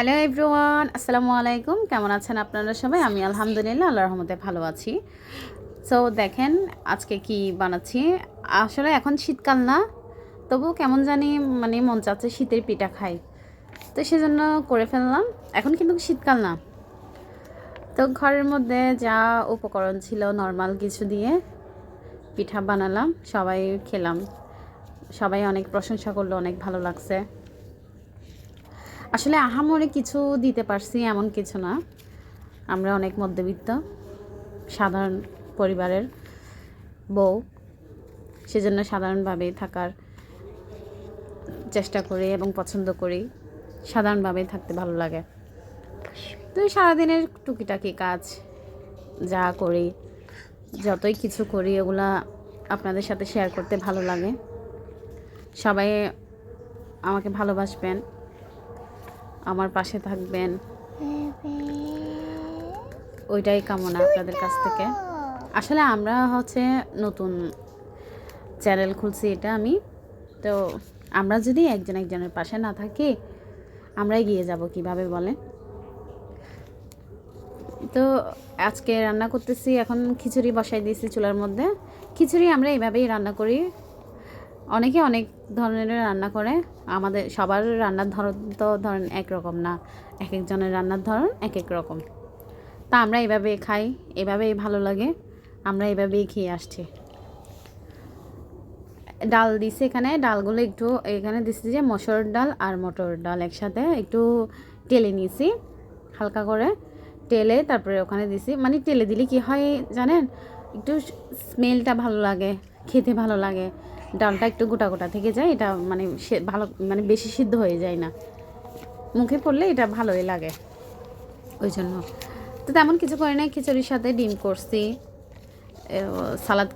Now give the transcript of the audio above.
Hello everyone, আসসালামু আলাইকুম। কেমন আছেন আপনারা সবাই? আমি আলহামদুলিল্লাহ আল্লাহর রহমতে ভালো আছি। সো দেখেন আজকে কি বানাচ্ছি। আসলে এখন শীতকাল না, তবুও কেমন জানি মানে মন চাচ্ছে শীতের পিঠা খাই, তো সেজন্য করে ফেললাম। এখন কিন্তু শীতকাল না, তো ঘরের মধ্যে যা উপকরণ ছিল নর্মাল কিছু দিয়ে পিঠা বানালাম, সবাই খেলাম, সবাই অনেক প্রশংসা করলো, অনেক ভালো লাগছে। আসলে আহামরি কিছু দিতে পারছি এমন কিছু না, আমরা অনেক মধ্যবিত্ত সাধারণ পরিবারের বউ, সেজন্য সাধারণভাবেই থাকার চেষ্টা করি এবং পছন্দ করি। সাধারণভাবেই থাকতে ভালো লাগে। তো সারাদিনের টুকিটাকি কাজ যা করি, যতই কিছু করি, ওগুলা আপনাদের সাথে শেয়ার করতে ভালো লাগে। সবাই আমাকে ভালোবাসবেন, আমার পাশে থাকবেন, ওইটাই কামনা আপনাদের কাছ থেকে। আসলে আমরা নতুন চ্যানেল খুলছি, এটা আমি তো আমরা যদি একজন একজনের পাশে না থাকি, আমরা এগিয়ে যাব কিভাবে বলেন? তো আজকে রান্না করতেছি, এখন খিচুড়ি বসাই দিয়েছি চুলার মধ্যে। খিচুড়ি আমরা এইভাবেই রান্না করি, অনেকে অনেক ধরনের রান্না করে। আমাদের সবার রান্নার ধরন তো ধরেন একরকম না, এক একজনের রান্নার ধরন এক এক রকম। তা আমরা এভাবেই খাই, এভাবেই ভালো লাগে, আমরা এভাবেই খেয়ে আসছি। ডাল দিছি এখানে, ডালগুলো একটু এখানে দিছি যে মসুর ডাল আর মটর ডাল একসাথে একটু টেলে নিয়েছি, হালকা করে টেলে তারপরে ওখানে দিছি। মানে টেলে দিলে কি হয় জানেন, একটু স্মেলটা ভালো লাগে, খেতে ভালো লাগে। ডালটা একটু গোটা গোটা থেকে যায়, এটা মানে ভালো, মানে বেশি সিদ্ধ হয়ে যায় না, মুখে পড়লে এটা ভালোই লাগে, ওই জন্য। তো তেমন কিছু করে নাই, খিচুড়ির সাথে ডিম করছি, সালাদ